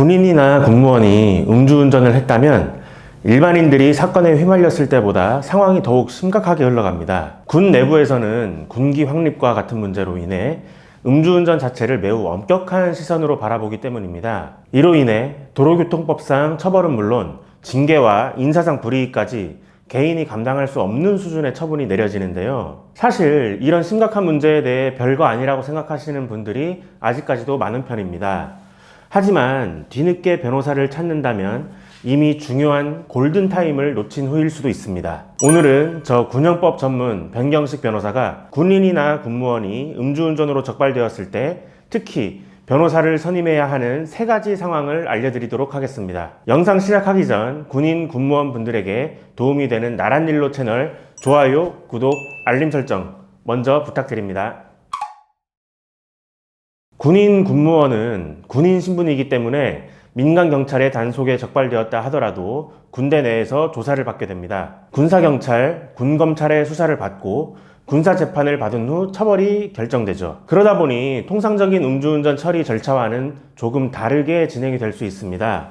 군인이나 공무원이 음주운전을 했다면 일반인들이 사건에 휘말렸을 때보다 상황이 더욱 심각하게 흘러갑니다. 군 내부에서는 군기 확립과 같은 문제로 인해 음주운전 자체를 매우 엄격한 시선으로 바라보기 때문입니다. 이로 인해 도로교통법상 처벌은 물론 징계와 인사상 불이익까지 개인이 감당할 수 없는 수준의 처분이 내려지는데요. 사실 이런 심각한 문제에 대해 별거 아니라고 생각하시는 분들이 아직까지도 많은 편입니다. 하지만 뒤늦게 변호사를 찾는다면 이미 중요한 골든타임을 놓친 후일 수도 있습니다. 오늘은 저 군형법 전문 변경식 변호사가 군인이나 군무원이 음주운전으로 적발되었을 때 특히 변호사를 선임해야 하는 3가지 상황을 알려드리도록 하겠습니다. 영상 시작하기 전 군인, 군무원 분들에게 도움이 되는 나랏일로 채널 좋아요, 구독, 알림 설정 먼저 부탁드립니다. 군인, 군무원은 군인 신분이기 때문에 민간 경찰의 단속에 적발되었다 하더라도 군대 내에서 조사를 받게 됩니다. 군사경찰, 군검찰의 수사를 받고 군사재판을 받은 후 처벌이 결정되죠. 그러다 보니 통상적인 음주운전 처리 절차와는 조금 다르게 진행이 될 수 있습니다.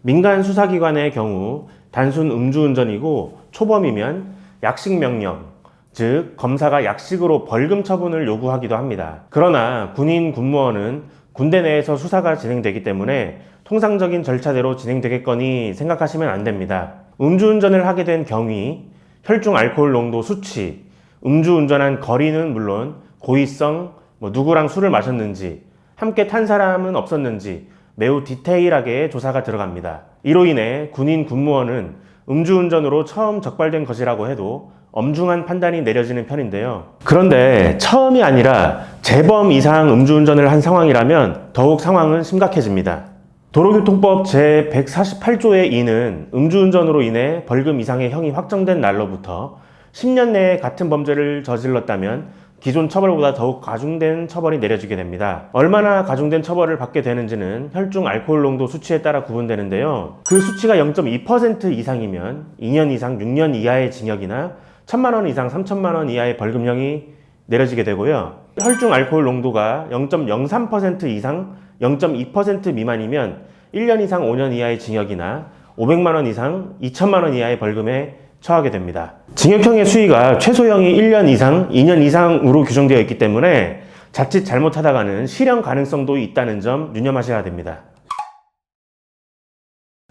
민간 수사기관의 경우 단순 음주운전이고 초범이면 약식명령, 즉 검사가 약식으로 벌금 처분을 요구하기도 합니다. 그러나 군인, 군무원은 군대 내에서 수사가 진행되기 때문에 통상적인 절차대로 진행되겠거니 생각하시면 안 됩니다. 음주운전을 하게 된 경위, 혈중 알코올 농도 수치, 음주운전한 거리는 물론 고의성, 누구랑 술을 마셨는지, 함께 탄 사람은 없었는지 매우 디테일하게 조사가 들어갑니다. 이로 인해 군인, 군무원은 음주운전으로 처음 적발된 것이라고 해도 엄중한 판단이 내려지는 편인데요. 그런데 처음이 아니라 재범 이상 음주운전을 한 상황이라면 더욱 상황은 심각해집니다. 도로교통법 제148조의 2는 음주운전으로 인해 벌금 이상의 형이 확정된 날로부터 10년 내에 같은 범죄를 저질렀다면 기존 처벌보다 더욱 가중된 처벌이 내려지게 됩니다. 얼마나 가중된 처벌을 받게 되는지는 혈중 알코올 농도 수치에 따라 구분되는데요. 그 수치가 0.2% 이상이면 2년 이상 6년 이하의 징역이나 1,000만 원 이상 3,000만 원 이하의 벌금형이 내려지게 되고요. 혈중 알코올 농도가 0.03% 이상 0.2% 미만이면 1년 이상 5년 이하의 징역이나 500만 원 이상 2천만 원 이하의 벌금에 처하게 됩니다. 징역형의 수위가 최소형이 1년 이상 2년 이상으로 규정되어 있기 때문에 자칫 잘못하다가는 실형 가능성도 있다는 점 유념하셔야 됩니다.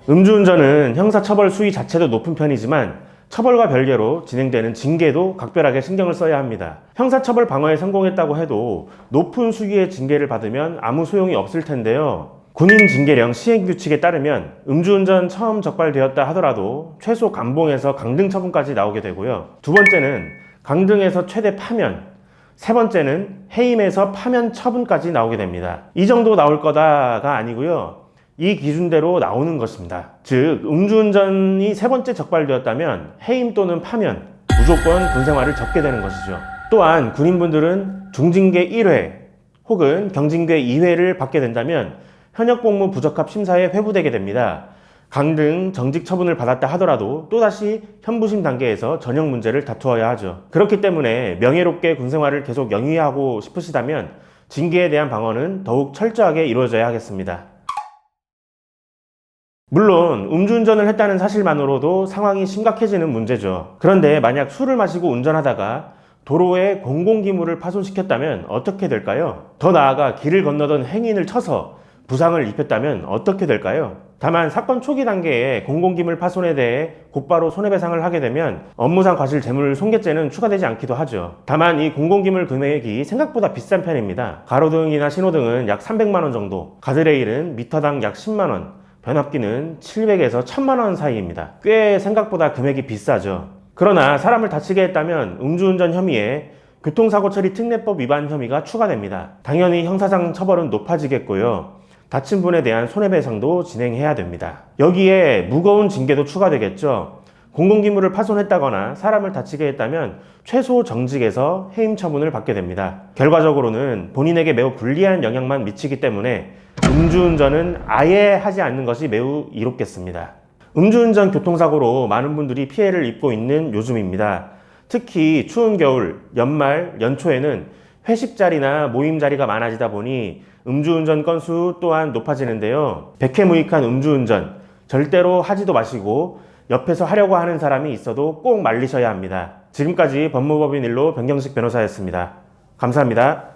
음주운전은 형사처벌 수위 자체도 높은 편이지만 처벌과 별개로 진행되는 징계도 각별하게 신경을 써야 합니다. 형사처벌 방어에 성공했다고 해도 높은 수위의 징계를 받으면 아무 소용이 없을 텐데요. 군인 징계령 시행규칙에 따르면 음주운전 처음 적발되었다 하더라도 최소 감봉에서 강등 처분까지 나오게 되고요. 2번째는 강등에서 최대 파면, 3번째는 해임에서 파면 처분까지 나오게 됩니다. 이 정도 나올 거다가 아니고요. 이 기준대로 나오는 것입니다. 즉 음주운전이 3번째 적발되었다면 해임 또는 파면, 무조건 군생활을 접게 되는 것이죠. 또한 군인분들은 중징계 1회 혹은 경징계 2회를 받게 된다면 현역복무 부적합 심사에 회부되게 됩니다. 강등, 정직 처분을 받았다 하더라도 또다시 현부심 단계에서 전형 문제를 다투어야 하죠. 그렇기 때문에 명예롭게 군생활을 계속 영위하고 싶으시다면 징계에 대한 방어는 더욱 철저하게 이루어져야 하겠습니다. 물론 음주운전을 했다는 사실만으로도 상황이 심각해지는 문제죠. 그런데 만약 술을 마시고 운전하다가 도로에 공공기물을 파손시켰다면 어떻게 될까요? 더 나아가 길을 건너던 행인을 쳐서 부상을 입혔다면 어떻게 될까요? 다만 사건 초기 단계에 공공기물 파손에 대해 곧바로 손해배상을 하게 되면 업무상 과실 재물 손괴죄는 추가되지 않기도 하죠. 다만 이 공공기물 금액이 생각보다 비싼 편입니다. 가로등이나 신호등은 약 300만 원 정도, 가드레일은 미터당 약 10만 원, 변압기는 700에서 1000만 원 사이입니다. 꽤 생각보다 금액이 비싸죠. 그러나 사람을 다치게 했다면 음주운전 혐의에 교통사고 처리 특례법 위반 혐의가 추가됩니다. 당연히 형사상 처벌은 높아지겠고요. 다친 분에 대한 손해배상도 진행해야 됩니다. 여기에 무거운 징계도 추가되겠죠. 공공기물을 파손했다거나 사람을 다치게 했다면 최소 정직에서 해임 처분을 받게 됩니다. 결과적으로는 본인에게 매우 불리한 영향만 미치기 때문에 음주운전은 아예 하지 않는 것이 매우 이롭겠습니다. 음주운전 교통사고로 많은 분들이 피해를 입고 있는 요즘입니다. 특히 추운 겨울, 연말, 연초에는 회식 자리나 모임 자리가 많아지다 보니 음주운전 건수 또한 높아지는데요. 백해무익한 음주운전 절대로 하지도 마시고 옆에서 하려고 하는 사람이 있어도 꼭 말리셔야 합니다. 지금까지 법무법인 1로 변경식 변호사였습니다. 감사합니다.